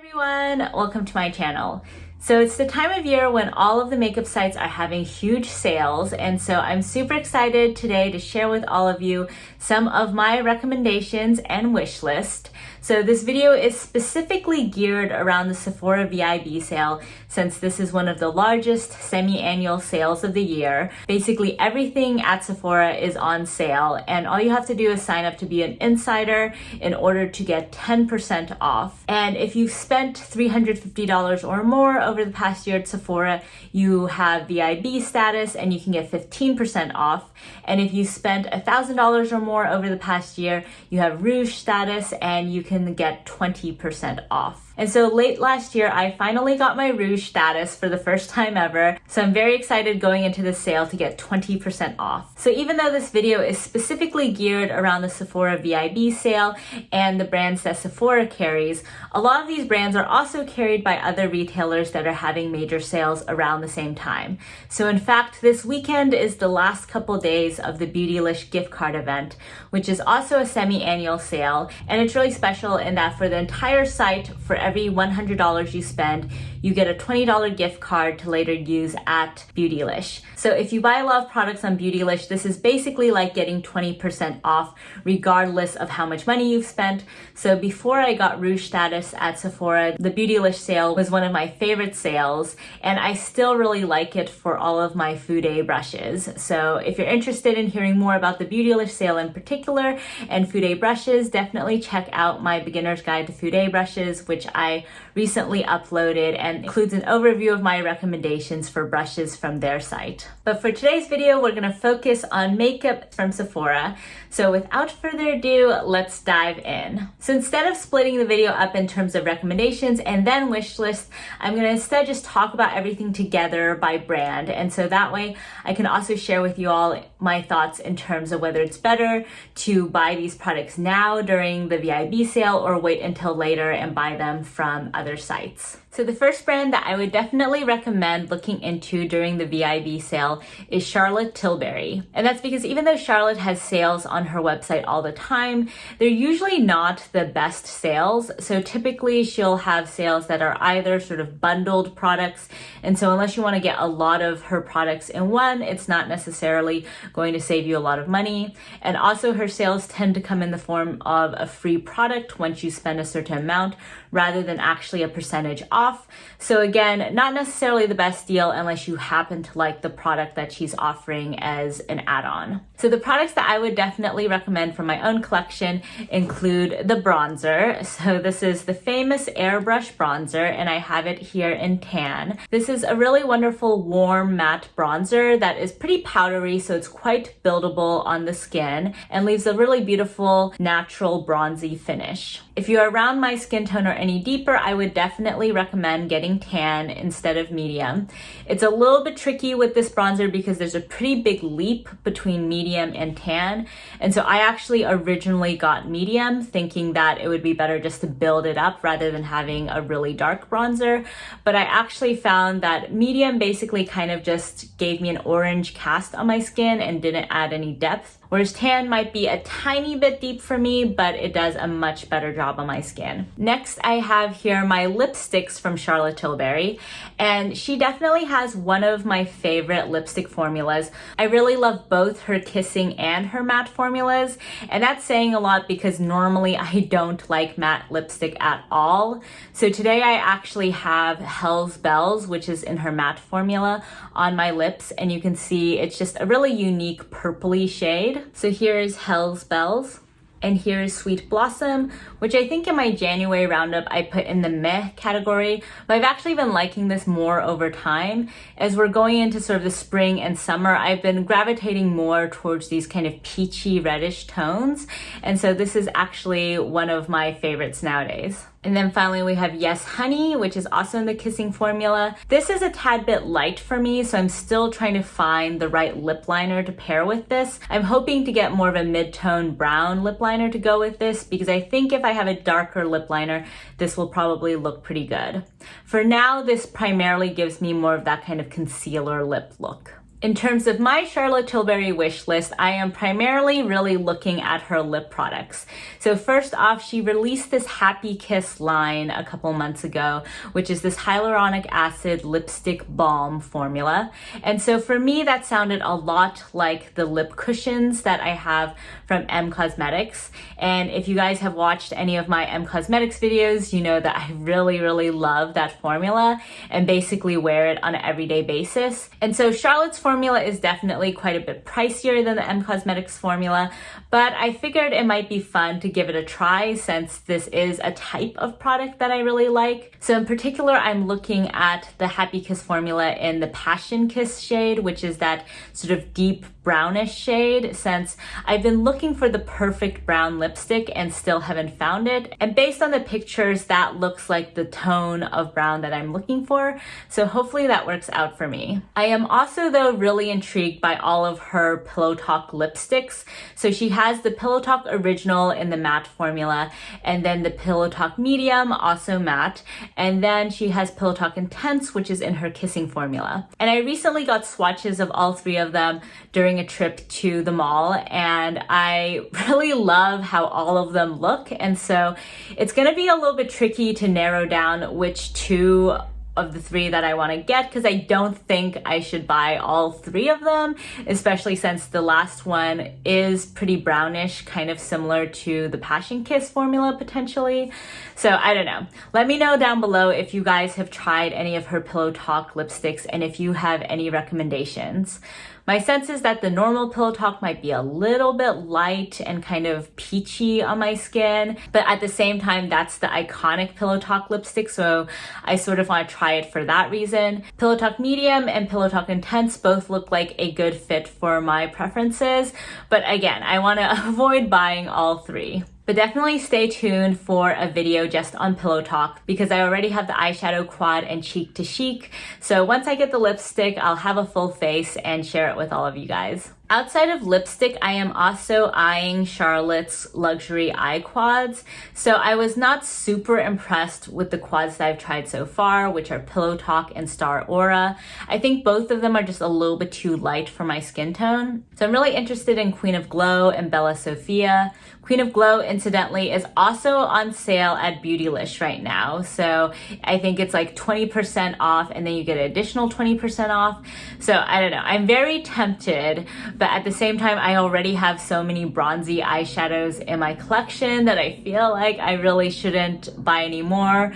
Everyone, welcome to my channel. So it's the time of year when all of the makeup sites are having huge sales, and so I'm super excited today to share with all of you some of my recommendations and wish list. So this video is specifically geared around the Sephora Vib sale, since this is one of the largest semi-annual sales of the year. Basically everything at Sephora is on sale, and all you have to do is sign up to be an insider in order to get 10% off. And if you've spent $350 or more over the past year at Sephora, you have VIB status and you can get 15% off. And if you spent $1,000 or more over the past year, you have Rouge status and you can get 20% off. And so late last year, I finally got my Rouge status for the first time ever. So I'm very excited going into this sale to get 20% off. So even though this video is specifically geared around the Sephora VIB sale and the brands that Sephora carries, a lot of these brands are also carried by other retailers that are having major sales around the same time. So in fact, this weekend is the last couple days of the Beautylish gift card event, which is also a semi-annual sale. And it's really special in that for the entire site, for every $100 you spend, you get a $20 gift card to later use at Beautylish. So if you buy a lot of products on Beautylish, this is basically like getting 20% off regardless of how much money you've spent. So before I got Rouge status at Sephora, the Beautylish sale was one of my favorite sales, and I still really like it for all of my Fude brushes. So if you're interested in hearing more about the Beautylish sale in particular and Fude brushes, definitely check out my beginner's guide to Fude brushes, which I recently uploaded and includes an overview of my recommendations for brushes from their site. But for today's video, we're gonna focus on makeup from Sephora. So without further ado, let's dive in. So instead of splitting the video up in terms of recommendations and then wish list, I'm gonna instead just talk about everything together by brand. And so that way I can also share with you all my thoughts in terms of whether it's better to buy these products now during the VIB sale or wait until later and buy them from other sites. So the first brand that I would definitely recommend looking into during the VIB sale is Charlotte Tilbury. And that's because even though Charlotte has sales on her website all the time, they're usually not the best sales. So typically she'll have sales that are either sort of bundled products. And so unless you want to get a lot of her products in one, it's not necessarily going to save you a lot of money. And also her sales tend to come in the form of a free product once you spend a certain amount, rather than actually a percentage off. So again, not necessarily the best deal unless you happen to like the product that she's offering as an add-on. So the products that I would definitely recommend from my own collection include the bronzer. So this is the famous Airbrush bronzer, and I have it here in tan. This is a really wonderful warm matte bronzer that is pretty powdery, so it's quite buildable on the skin and leaves a really beautiful natural bronzy finish. If you're around my skin tone or any deeper, I would definitely recommend getting tan instead of medium. It's a little bit tricky with this bronzer because there's a pretty big leap between medium and tan. And so I actually originally got medium thinking that it would be better just to build it up rather than having a really dark bronzer. But I actually found that medium basically kind of just gave me an orange cast on my skin and didn't add any depth. Whereas tan might be a tiny bit deep for me, but it does a much better job on my skin. Next, I have here my lipsticks from Charlotte Tilbury, and she definitely has one of my favorite lipstick formulas. I really love both her kissing and her matte formulas, and that's saying a lot because normally I don't like matte lipstick at all. So today I actually have Hell's Bells, which is in her matte formula, on my lips, and you can see it's just a really unique purpley shade. So here is Hell's Bells. And here is Sweet Blossom, which I think in my January roundup I put in the meh category, but I've actually been liking this more over time. As we're going into sort of the spring and summer, I've been gravitating more towards these kind of peachy reddish tones, and so this is actually one of my favorites nowadays. And then finally we have Yes Honey, which is also in the kissing formula. This is a tad bit light for me, so I'm still trying to find the right lip liner to pair with this. I'm hoping to get more of a mid-tone brown lip liner to go with this, because I think if I have a darker lip liner, this will probably look pretty good. For now, this primarily gives me more of that kind of concealer lip look. In terms of my Charlotte Tilbury wish list, I am primarily really looking at her lip products. So first off, she released this Happy Kiss line a couple months ago, which is this hyaluronic acid lipstick balm formula. And so for me, that sounded a lot like the lip cushions that I have from M Cosmetics. And if you guys have watched any of my M Cosmetics videos, you know that I really, really love that formula and basically wear it on an everyday basis. And so Charlotte's formula is definitely quite a bit pricier than the M Cosmetics formula, but I figured it might be fun to give it a try since this is a type of product that I really like. So in particular, I'm looking at the Happy Kiss formula in the Passion Kiss shade, which is that sort of deep brownish shade, since I've been looking for the perfect brown lipstick and still haven't found it. And based on the pictures, that looks like the tone of brown that I'm looking for. So hopefully that works out for me. I am also though really intrigued by all of her Pillow Talk lipsticks. So she has the Pillow Talk Original in the matte formula, and then the Pillow Talk Medium, also matte, and then she has Pillow Talk Intense, which is in her Kissing formula. And I recently got swatches of all three of them during a trip to the mall, and I really love how all of them look. And so it's gonna be a little bit tricky to narrow down which two of the three that I want to get, because I don't think I should buy all three of them, especially since the last one is pretty brownish, kind of similar to the Passion Kiss formula potentially. So I don't know. Let me know down below if you guys have tried any of her Pillow Talk lipsticks and if you have any recommendations. My sense is that the normal Pillow Talk might be a little bit light and kind of peachy on my skin, but at the same time, that's the iconic Pillow Talk lipstick, so I sort of want to try it for that reason. Pillow Talk Medium and Pillow Talk Intense both look like a good fit for my preferences, but again, I want to avoid buying all three. But definitely stay tuned for a video just on Pillow Talk because I already have the eyeshadow quad and cheek to chic. So once I get the lipstick, I'll have a full face and share it with all of you guys. Outside of lipstick, I am also eyeing Charlotte's luxury eye quads. So I was not super impressed with the quads that I've tried so far, which are Pillow Talk and Star Aura. I think both of them are just a little bit too light for my skin tone. So I'm really interested in Queen of Glow and Bella Sophia. Queen of Glow, incidentally, is also on sale at Beautylish right now. So I think it's like 20% off and then you get an additional 20% off. So I don't know, I'm very tempted, but at the same time, I already have so many bronzy eyeshadows in my collection that I feel like I really shouldn't buy any more.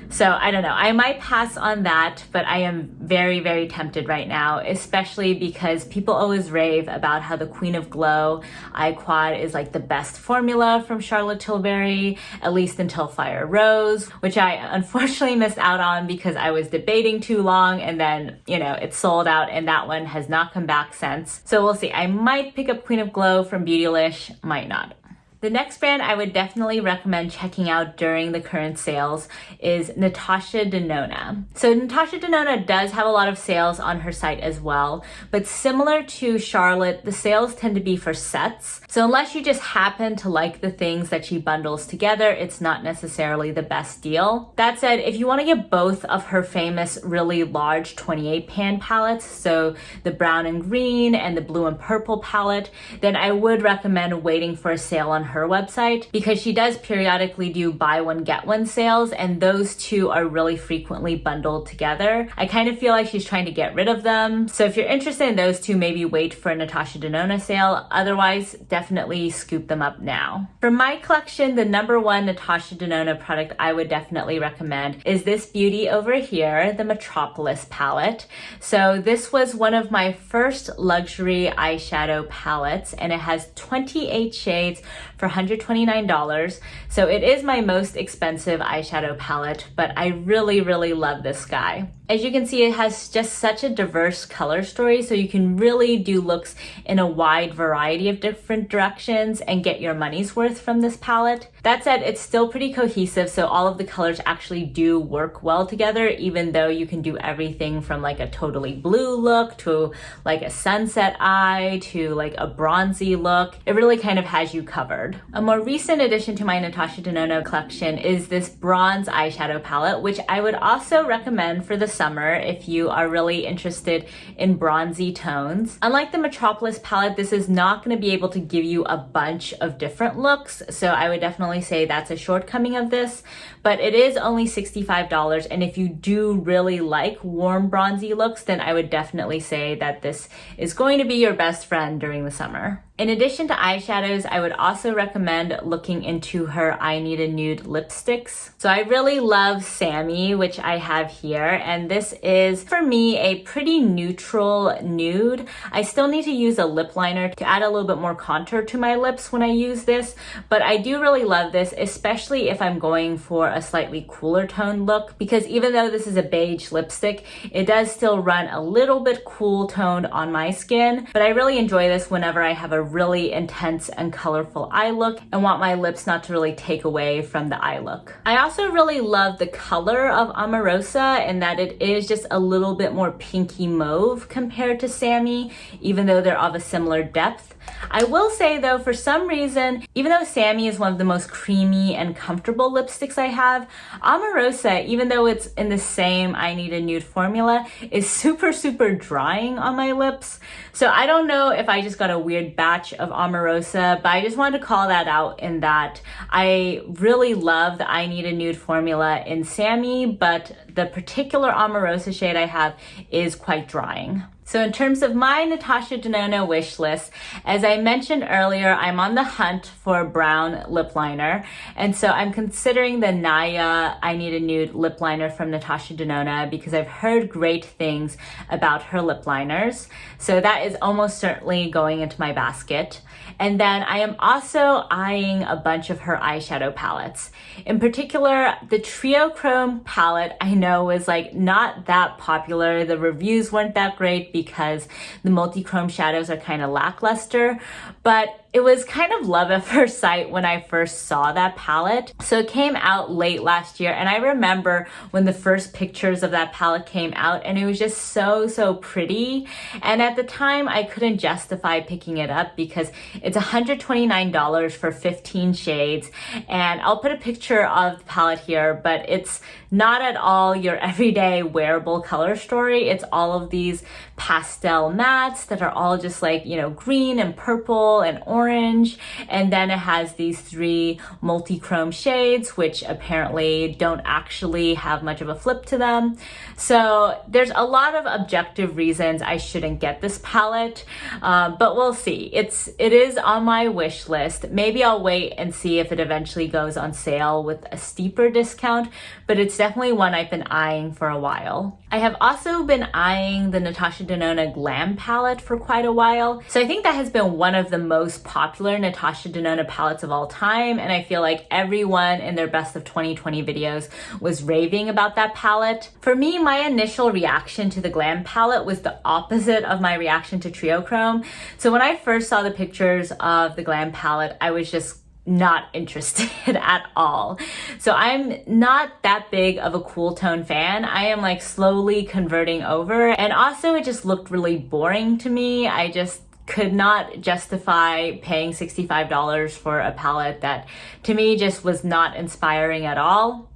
So I don't know, I might pass on that, but I am very, very tempted right now, especially because people always rave about how the Queen of Glow eye quad is like the best formula from Charlotte Tilbury, at least until Fire Rose, which I unfortunately missed out on because I was debating too long and then, you know, it sold out and that one has not come back since. So we'll see, I might pick up Queen of Glow from Beautylish, might not. The next brand I would definitely recommend checking out during the current sales is Natasha Denona. So Natasha Denona does have a lot of sales on her site as well, but similar to Charlotte, the sales tend to be for sets. So unless you just happen to like the things that she bundles together, it's not necessarily the best deal. That said, if you want to get both of her famous really large 28 pan palettes, so the brown and green and the blue and purple palette, then I would recommend waiting for a sale on her website because she does periodically do buy one get one sales, and those two are really frequently bundled together. I kind of feel like she's trying to get rid of them. So if you're interested in those two, maybe wait for a Natasha Denona sale. Otherwise, definitely scoop them up now. For my collection, the number one Natasha Denona product I would definitely recommend is this beauty over here, the Metropolis palette. So this was one of my first luxury eyeshadow palettes, and it has 28 shades for $129. So it is my most expensive eyeshadow palette, but I really, really love this guy. As you can see, it has just such a diverse color story, so you can really do looks in a wide variety of different directions and get your money's worth from this palette. That said, it's still pretty cohesive, so all of the colors actually do work well together, even though you can do everything from like a totally blue look to like a sunset eye to like a bronzy look. It really kind of has you covered. A more recent addition to my Natasha Denona collection is this bronze eyeshadow palette, which I would also recommend for the summer if you are really interested in bronzy tones. Unlike the Metropolis palette, this is not going to be able to give you a bunch of different looks, so I would definitely say that's a shortcoming of this, but it is only $65, and if you do really like warm bronzy looks, then I would definitely say that this is going to be your best friend during the summer. In addition to eyeshadows, I would also recommend looking into her I Need a Nude lipsticks. So I really love Sammy, which I have here, and this is, for me, a pretty neutral nude. I still need to use a lip liner to add a little bit more contour to my lips when I use this, but I do really love this, especially if I'm going for a slightly cooler toned look, because even though this is a beige lipstick, it does still run a little bit cool toned on my skin, but I really enjoy this whenever I have a really intense and colorful eye look and want my lips not to really take away from the eye look. I also really love the color of Omarosa in that it is just a little bit more pinky mauve compared to Sammy, even though they're of a similar depth. I will say though, for some reason, even though Sammy is one of the most creamy and comfortable lipsticks I have, Omarosa, even though it's in the same I Need a Nude formula, is super drying on my lips. So I don't know if I just got a weird batch of Omarosa, but I just wanted to call that out in that I really love the I Need a Nude formula in Sammy, but the particular Omarosa shade I have is quite drying. So in terms of my Natasha Denona wish list, as I mentioned earlier, I'm on the hunt for a brown lip liner. And so I'm considering the Naya I Need a Nude lip liner from Natasha Denona because I've heard great things about her lip liners. So that is almost certainly going into my basket. And then I am also eyeing a bunch of her eyeshadow palettes. In particular, the Trio Chrome palette I know was like not that popular. The reviews weren't that great because the multi-chrome shadows are kind of lackluster, but it was kind of love at first sight when I first saw that palette. So it came out late last year, and I remember when the first pictures of that palette came out, and it was just so pretty. And at the time, I couldn't justify picking it up because it's $129 for 15 shades. And I'll put a picture of the palette here, but it's not at all your everyday wearable color story. It's all of these pastel mattes that are all just like, you know, green and purple and orange. And then it has these 3 multi-chrome shades, which apparently don't actually have much of a flip to them. So there's a lot of objective reasons I shouldn't get this palette, but we'll see. It is on my wish list. Maybe I'll wait and see if it eventually goes on sale with a steeper discount, but it's definitely one I've been eyeing for a while. I have also been eyeing the Natasha Denona Glam palette for quite a while. So I think that has been one of the most popular Natasha Denona palettes of all time, and I feel like everyone in their best of 2020 videos was raving about that palette. For me, my initial reaction to the Glam palette was the opposite of my reaction to Trio Chrome. So when I first saw the pictures of the Glam palette, I was just not interested at all. So I'm not that big of a cool tone fan. I am like slowly converting over, and also it just looked really boring to me. I just could not justify paying $65 for a palette that to me just was not inspiring at all.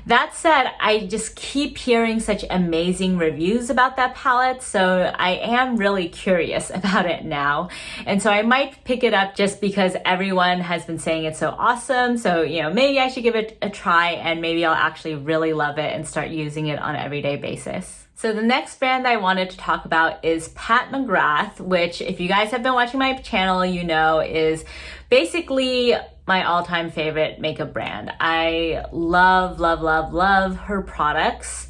That said, I just keep hearing such amazing reviews about that palette, so I am really curious about it now. And so I might pick it up just because everyone has been saying it's so awesome. So, you know, maybe I should give it a try and maybe I'll actually really love it and start using it on an everyday basis. So the next brand I wanted to talk about is Pat McGrath, which if you guys have been watching my channel, you know is basically my all-time favorite makeup brand. I love her products,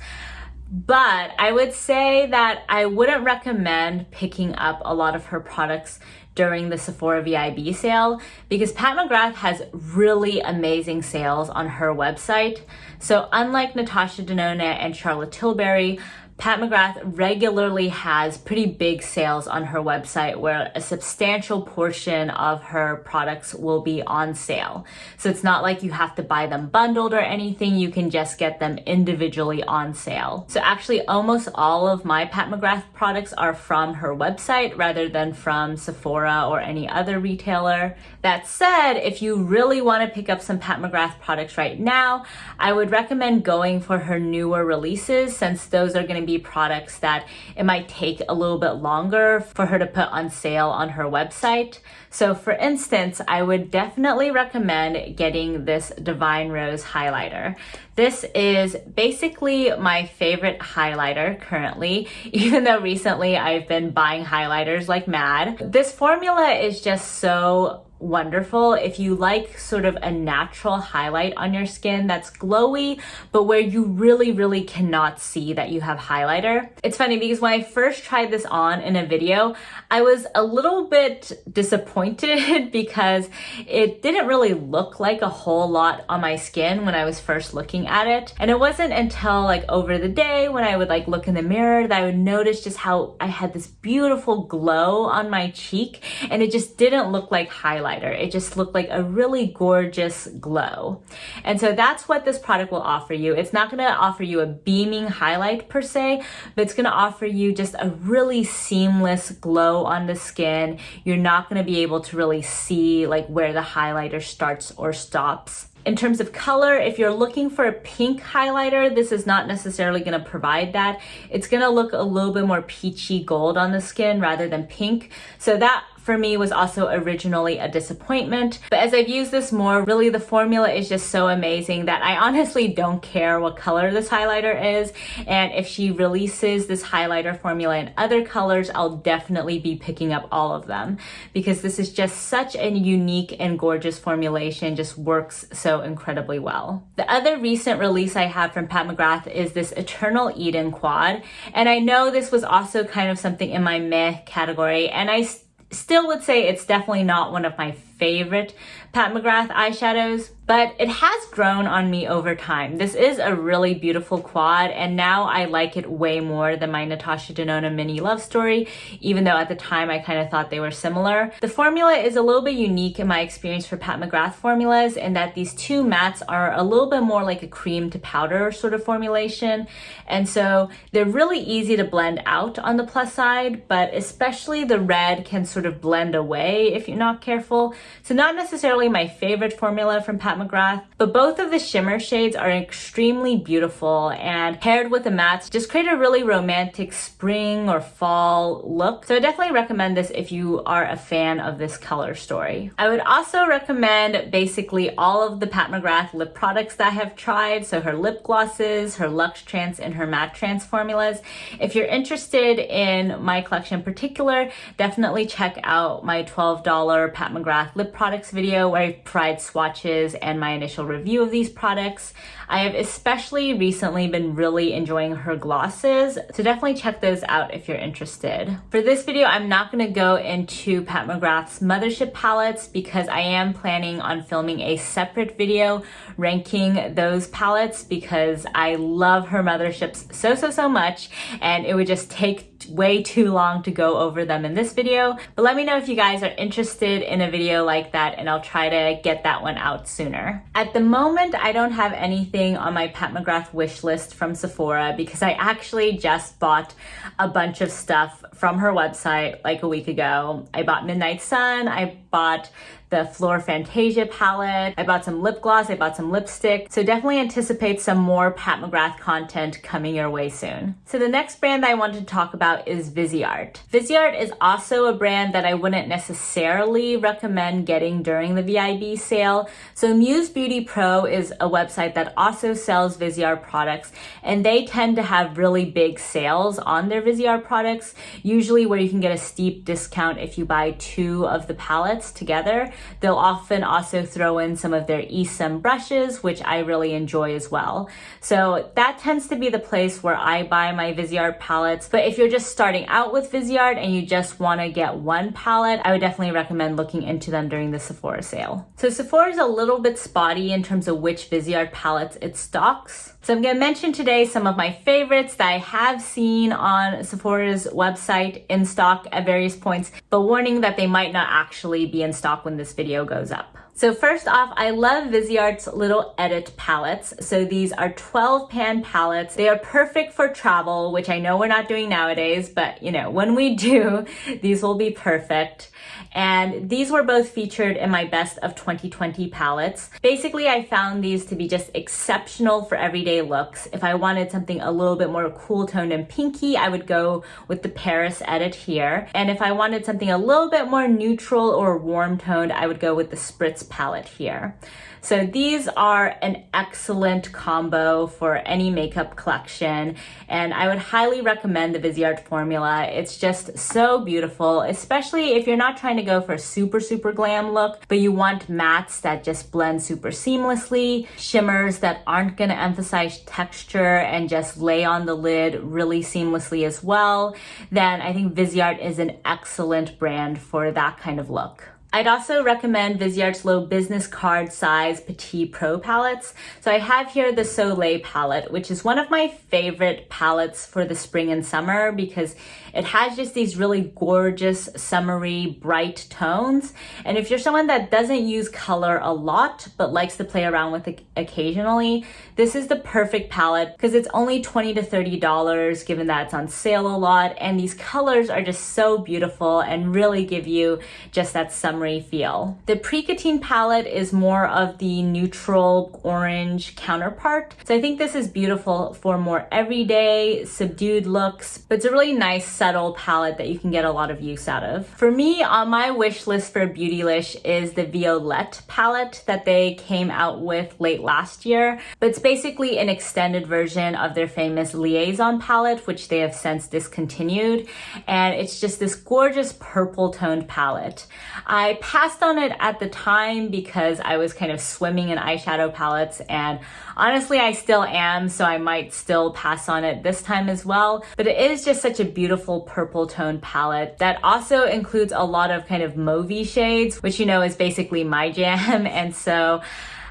but I would say that I wouldn't recommend picking up a lot of her products during the Sephora VIB sale because Pat McGrath has really amazing sales on her website. So unlike Natasha Denona and Charlotte Tilbury, Pat McGrath regularly has pretty big sales on her website where a substantial portion of her products will be on sale. So it's not like you have to buy them bundled or anything, you can just get them individually on sale. So actually almost all of my Pat McGrath products are from her website rather than from Sephora or any other retailer. That said, if you really want to pick up some Pat McGrath products right now, I would recommend going for her newer releases, since those are going to be products that it might take a little bit longer for her to put on sale on her website. So for instance, I would definitely recommend getting this Divine Rose highlighter. This is basically my favorite highlighter currently, even though recently I've been buying highlighters like mad. This formula is just so wonderful if you like sort of a natural highlight on your skin that's glowy, but where you really cannot see that you have highlighter. It's funny because when I first tried this on in a video, I was a little bit disappointed because it didn't really look like a whole lot on my skin when I was first looking at it. And it wasn't until like over the day when I would like look in the mirror that I would notice just how I had this beautiful glow on my cheek, and it just didn't look like highlight. It just looked like a really gorgeous glow. And so that's what this product will offer you. It's not going to offer you a beaming highlight per se, but it's going to offer you just a really seamless glow on the skin. You're not going to be able to really see like where the highlighter starts or stops. In terms of color, if you're looking for a pink highlighter, this is not necessarily going to provide that. It's going to look a little bit more peachy gold on the skin rather than pink. So that for me was also originally a disappointment. But as I've used this more, really the formula is just so amazing that I honestly don't care what color this highlighter is. And if she releases this highlighter formula in other colors, I'll definitely be picking up all of them, because this is just such a unique and gorgeous formulation, just works so incredibly well. The other recent release I have from Pat McGrath is this Eternal Eden Quad. And I know this was also kind of something in my meh category, and I still would say it's definitely not one of my favorite Pat McGrath eyeshadows, but it has grown on me over time. This is a really beautiful quad, and now I like it way more than my Natasha Denona mini love story, even though at the time I kind of thought they were similar. The formula is a little bit unique in my experience for Pat McGrath formulas, in that these two mattes are a little bit more like a cream to powder sort of formulation, and so they're really easy to blend out on the plus side, but especially the red can sort of blend away if you're not careful. So not necessarily my favorite formula from Pat McGrath, but both of the shimmer shades are extremely beautiful, and paired with the mattes just create a really romantic spring or fall look. So I definitely recommend this if you are a fan of this color story. I would also recommend basically all of the Pat McGrath lip products that I have tried. So her lip glosses, her Luxe Trance, and her Matte Trance formulas. If you're interested in my collection in particular, definitely check out my $12 Pat McGrath lip products video where I provide swatches and my initial review of these products. I have especially recently been really enjoying her glosses, so definitely check those out if you're interested. For this video, I'm not going to go into Pat McGrath's Mothership palettes because I am planning on filming a separate video ranking those palettes, because I love her Motherships so much, and it would just take way too long to go over them in this video. But let me know if you guys are interested in a video like that, and I'll try to get that one out sooner. At the moment, I don't have anything on my Pat McGrath wish list from Sephora, because I actually just bought a bunch of stuff from her website like a week ago. I bought Midnight Sun, I bought the Fleur Fantasia palette, I bought some lip gloss, I bought some lipstick. So definitely anticipate some more Pat McGrath content coming your way soon. So the next brand I wanted to talk about is Viseart. Viseart is also a brand that I wouldn't necessarily recommend getting during the VIB sale. So Muse Beauty Pro is a website that also sells Viseart products, and they tend to have really big sales on their Viseart products, usually where you can get a steep discount if you buy 2 of the palettes together. They'll often also throw in some of their eSIM brushes, which I really enjoy as well. So that tends to be the place where I buy my Viseart palettes. But if you're just starting out with Viseart and you just want to get one palette, I would definitely recommend looking into them during the Sephora sale. So Sephora is a little bit spotty in terms of which Viseart palettes it stocks. So I'm going to mention today some of my favorites that I have seen on Sephora's website in stock at various points, but warning that they might not actually be in stock when this video goes up. So first off, I love Viseart's little edit palettes. So these are 12 pan palettes. They are perfect for travel, which I know we're not doing nowadays, but you know, when we do, these will be perfect. And these were both featured in my best of 2020 palettes. Basically, I found these to be just exceptional for everyday looks. If I wanted something a little bit more cool toned and pinky, I would go with the Paris edit here. And if I wanted something a little bit more neutral or warm toned, I would go with the Spritz palette here. So these are an excellent combo for any makeup collection, and I would highly recommend the Viseart formula. It's just so beautiful, especially if you're not trying to go for a super glam look, but you want mattes that just blend super seamlessly, shimmers that aren't gonna emphasize texture and just lay on the lid really seamlessly as well, then I think Viseart is an excellent brand for that kind of look. I'd also recommend Viseart's low business card size Petite Pro palettes. So I have here the Soleil palette, which is one of my favorite palettes for the spring and summer because it has just these really gorgeous, summery, bright tones. And if you're someone that doesn't use color a lot, but likes to play around with it occasionally, this is the perfect palette because it's only $20 to $30, given that it's on sale a lot. And these colors are just so beautiful and really give you just that summery feel. The Precatine palette is more of the neutral orange counterpart. So I think this is beautiful for more everyday, subdued looks, but it's a really nice subtle palette that you can get a lot of use out of. For me, on my wish list for Beautylish is the Violette palette that they came out with late last year, but it's basically an extended version of their famous Liaison palette, which they have since discontinued, and it's just this gorgeous purple toned palette. I passed on it at the time because I was kind of swimming in eyeshadow palettes, and honestly I still am, so I might still pass on it this time as well, but it is just such a beautiful purple toned palette that also includes a lot of kind of mauvey shades, which you know is basically my jam. And so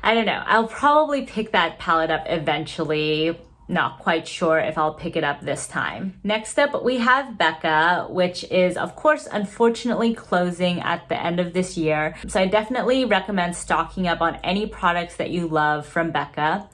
I don't know, I'll probably pick that palette up eventually. Not quite sure if I'll pick it up this time. Next up, we have Becca, which is of course unfortunately closing at the end of this year. So I definitely recommend stocking up on any products that you love from Becca.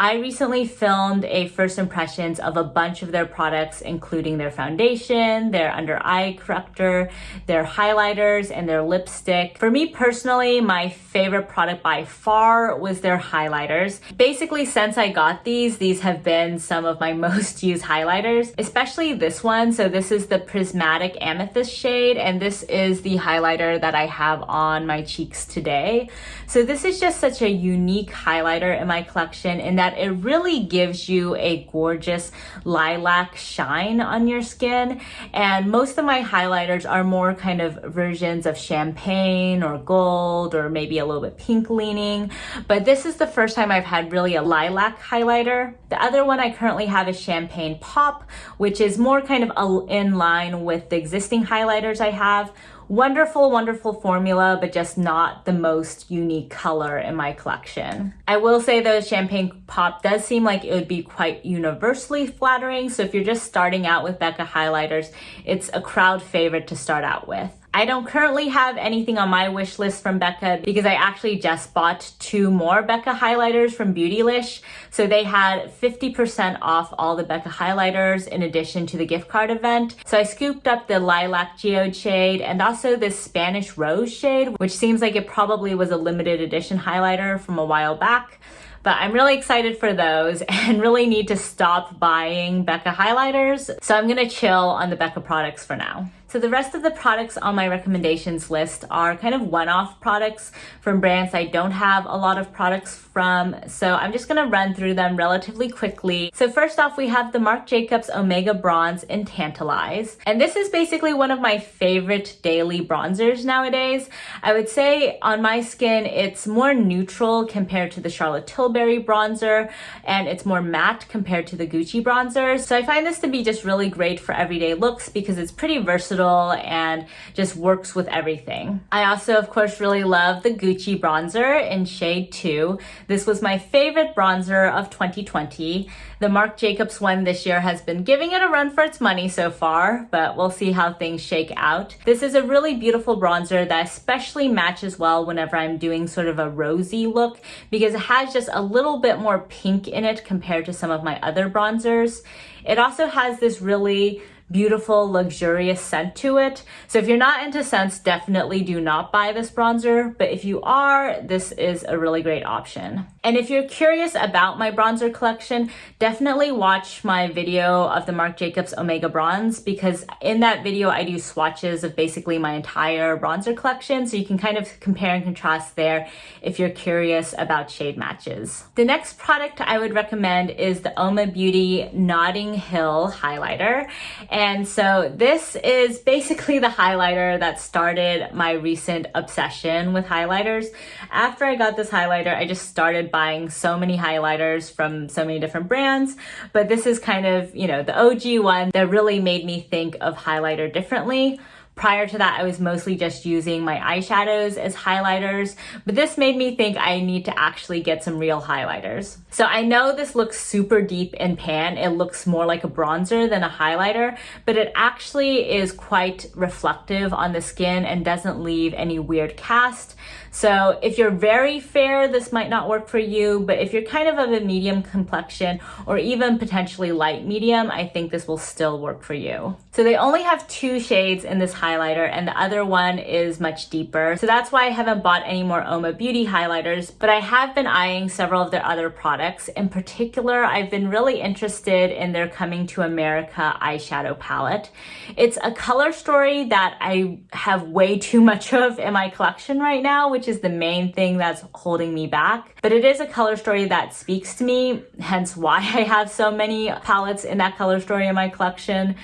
I recently filmed a first impressions of a bunch of their products, including their foundation, their under eye corrector, their highlighters, and their lipstick. For me personally, my favorite product by far was their highlighters. Basically, since I got these have been some of my most used highlighters, especially this one. So this is the Prismatic Amethyst shade, and this is the highlighter that I have on my cheeks today. So this is just such a unique highlighter in my collection in that it really gives you a gorgeous lilac shine on your skin. And most of my highlighters are more kind of versions of champagne or gold or maybe a little bit pink leaning. But this is the first time I've had really a lilac highlighter. The other one I currently have is Champagne Pop, which is more kind of in line with the existing highlighters I have. Wonderful formula, but just not the most unique color in my collection. I will say though, Champagne Pop does seem like it would be quite universally flattering. So if you're just starting out with Becca highlighters, it's a crowd favorite to start out with. I don't currently have anything on my wish list from Becca because I actually just bought 2 more Becca highlighters from Beautylish. So they had 50% off all the Becca highlighters in addition to the gift card event. So I scooped up the Lilac Geode shade and also this Spanish Rose shade, which seems like it probably was a limited edition highlighter from a while back. But I'm really excited for those and really need to stop buying Becca highlighters. So I'm gonna chill on the Becca products for now. So the rest of the products on my recommendations list are kind of one-off products from brands I don't have a lot of products from. So I'm just gonna run through them relatively quickly. So first off, we have the Marc Jacobs Omega Bronze in Tantalize. And this is basically one of my favorite daily bronzers nowadays. I would say on my skin, it's more neutral compared to the Charlotte Tilbury bronzer, and it's more matte compared to the Gucci bronzers. So I find this to be just really great for everyday looks because it's pretty versatile and just works with everything. I also, of course, really love the Gucci bronzer in shade 2. This was my favorite bronzer of 2020. The Marc Jacobs one this year has been giving it a run for its money so far, but we'll see how things shake out. This is a really beautiful bronzer that especially matches well whenever I'm doing sort of a rosy look because it has just a little bit more pink in it compared to some of my other bronzers. It also has this really beautiful, luxurious scent to it. So if you're not into scents, definitely do not buy this bronzer. But if you are, this is a really great option. And if you're curious about my bronzer collection, definitely watch my video of the Marc Jacobs Omega Bronze because in that video, I do swatches of basically my entire bronzer collection. So you can kind of compare and contrast there if you're curious about shade matches. The next product I would recommend is the Uoma Beauty Notting Hill highlighter. And so this is basically the highlighter that started my recent obsession with highlighters. After I got this highlighter, I just started buying so many highlighters from so many different brands. But this is kind of, you know, the OG one that really made me think of highlighter differently. Prior to that, I was mostly just using my eyeshadows as highlighters, but this made me think I need to actually get some real highlighters. So I know this looks super deep in pan. It looks more like a bronzer than a highlighter, but it actually is quite reflective on the skin and doesn't leave any weird cast. So if you're very fair, this might not work for you, but if you're kind of a medium complexion or even potentially light medium, I think this will still work for you. So they only have 2 shades in this highlighter and the other one is much deeper. So that's why I haven't bought any more Uoma Beauty highlighters, but I have been eyeing several of their other products. In particular, I've been really interested in their Coming to America eyeshadow palette. It's a color story that I have way too much of in my collection right now, which is the main thing that's holding me back. But it is a color story that speaks to me, hence why I have so many palettes in that color story in my collection.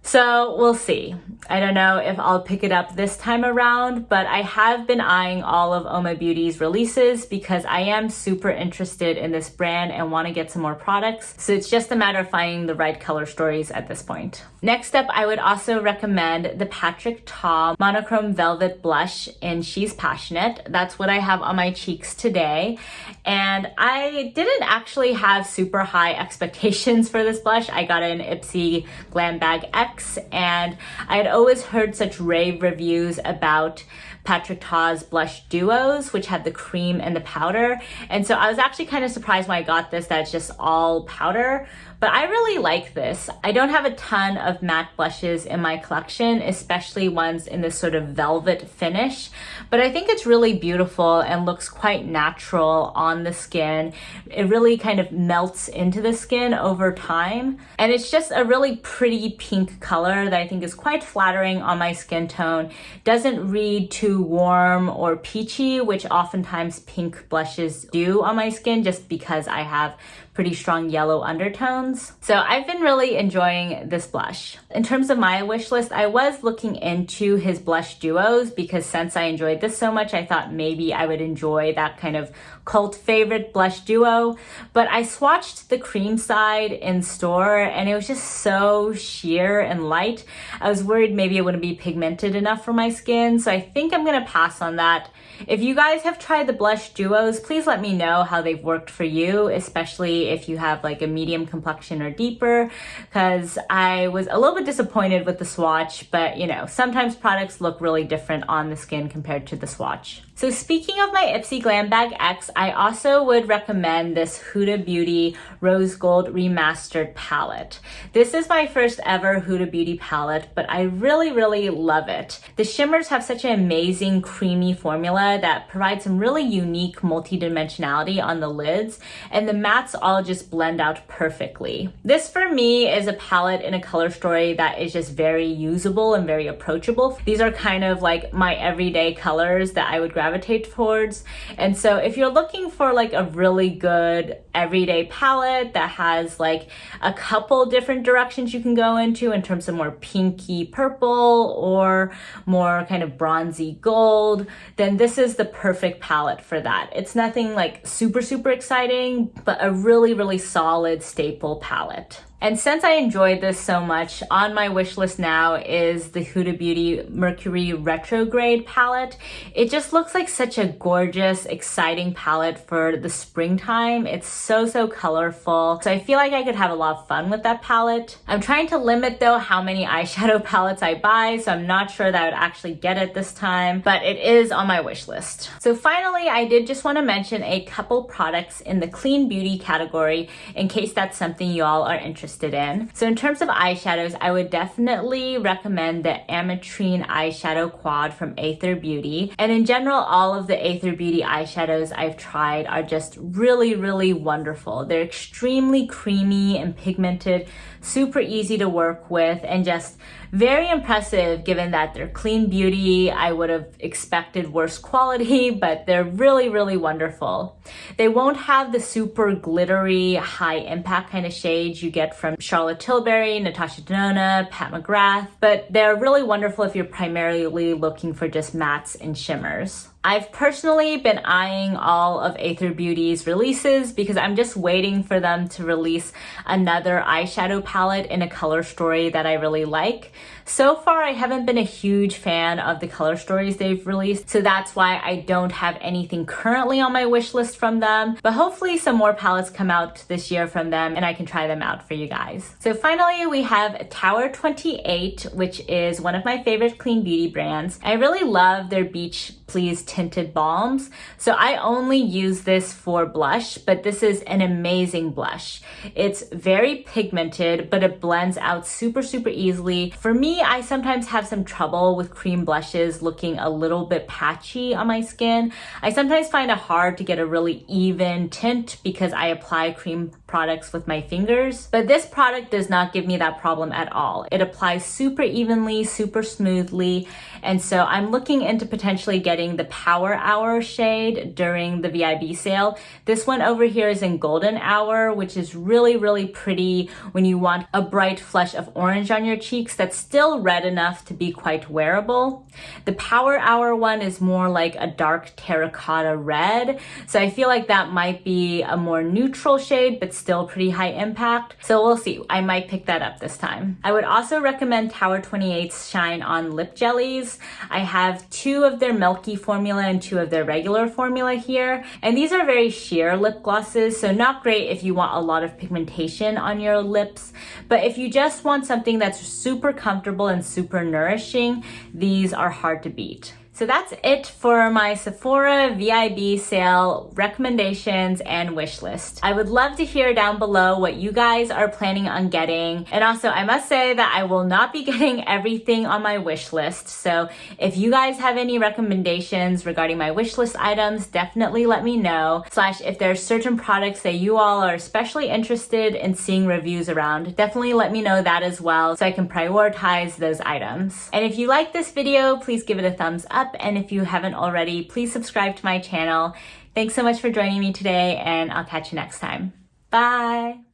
So we'll see. I don't know if I'll pick it up this time around, but I have been eyeing all of Uoma Beauty's releases because I am super interested in this brand and want to get some more products. So it's just a matter of finding the right color stories at this point. Next up, I would also recommend the Patrick Ta Monochrome Velvet Blush in She's Passionate. That's what I have on my cheeks today. And I didn't actually have super high expectations for this blush. I got it in Ipsy Glam Bag X, and I had always heard such rave reviews about Patrick Ta's blush duos, which had the cream and the powder. And so I was actually kind of surprised when I got this that it's just all powder. But I really like this. I don't have a ton of matte blushes in my collection, especially ones in this sort of velvet finish. But I think it's really beautiful and looks quite natural on the skin. It really kind of melts into the skin over time. And it's just a really pretty pink color that I think is quite flattering on my skin tone. Doesn't read too warm or peachy, which oftentimes pink blushes do on my skin just because I have pretty strong yellow undertones. So I've been really enjoying this blush. In terms of my wish list, I was looking into his blush duos because since I enjoyed this so much, I thought maybe I would enjoy that kind of cult favorite blush duo. But I swatched the cream side in store and it was just so sheer and light. I was worried maybe it wouldn't be pigmented enough for my skin. So I think I'm gonna pass on that. If you guys have tried the blush duos, please let me know how they've worked for you, especially if you have like a medium complexion or deeper, because I was a little bit disappointed with the swatch, but you know, sometimes products look really different on the skin compared to the swatch. So speaking of my Ipsy Glam Bag X, I also would recommend this Huda Beauty Rose Gold Remastered palette. This is my first ever Huda Beauty palette, but I really, really love it. The shimmers have such an amazing creamy formula that provides some really unique multi-dimensionality on the lids, and the mattes all just blend out perfectly. This for me is a palette in a color story that is just very usable and very approachable. These are kind of like my everyday colors that I would gravitate towards. And so if you're looking for like a really good everyday palette that has like a couple different directions you can go into in terms of more pinky purple or more kind of bronzy gold, then this is the perfect palette for that. It's nothing like super exciting, but a really solid staple palette. And since I enjoyed this so much, on my wish list now is the Huda Beauty Mercury Retrograde palette. It just looks like such a gorgeous, exciting palette for the springtime. It's so colorful. So I feel like I could have a lot of fun with that palette. I'm trying to limit though how many eyeshadow palettes I buy, so I'm not sure that I would actually get it this time, but it is on my wish list. So finally, I did just want to mention a couple products in the clean beauty category in case that's something you all are interested in. So in terms of eyeshadows, I would definitely recommend the Ametrine eyeshadow quad from Aether Beauty. And in general, all of the Aether Beauty eyeshadows I've tried are just really wonderful. They're extremely creamy and pigmented, super easy to work with, and just very impressive given that they're clean beauty. I would have expected worse quality, but they're really wonderful. They won't have the super glittery, high impact kind of shades you get from Charlotte Tilbury, Natasha Denona, Pat McGrath, but they're really wonderful if you're primarily looking for just mattes and shimmers. I've personally been eyeing all of Aether Beauty's releases because I'm just waiting for them to release another eyeshadow palette in a color story that I really like. So far, I haven't been a huge fan of the color stories they've released, so that's why I don't have anything currently on my wish list from them, but hopefully some more palettes come out this year from them and I can try them out for you guys. So finally, we have Tower 28, which is one of my favorite clean beauty brands. I really love their Beach Please tinted balms. So I only use this for blush, but this is an amazing blush. It's very pigmented, but it blends out super easily. For me, I sometimes have some trouble with cream blushes looking a little bit patchy on my skin. I sometimes find it hard to get a really even tint because I apply cream products with my fingers, but this product does not give me that problem at all. It applies super evenly, super smoothly, and so I'm looking into potentially getting the Power Hour shade during the VIB sale. This one over here is in Golden Hour, which is really pretty when you want a bright flush of orange on your cheeks that's still red enough to be quite wearable. The Power Hour one is more like a dark terracotta red, so I feel like that might be a more neutral shade, but still pretty high impact. So we'll see. I might pick that up this time. I would also recommend Tower 28's Shine On Lip Jellies. I have 2 of their milky formula and 2 of their regular formula here. And these are very sheer lip glosses, so not great if you want a lot of pigmentation on your lips. But if you just want something that's super comfortable and super nourishing, these are hard to beat. So that's it for my Sephora VIB sale recommendations and wish list. I would love to hear down below what you guys are planning on getting. And also, I must say that I will not be getting everything on my wish list. So if you guys have any recommendations regarding my wish list items, definitely let me know. / if there's certain products that you all are especially interested in seeing reviews around, definitely let me know that as well so I can prioritize those items. And if you like this video, please give it a thumbs up. And if you haven't already, please subscribe to my channel. Thanks so much for joining me today, and I'll catch you next time. Bye!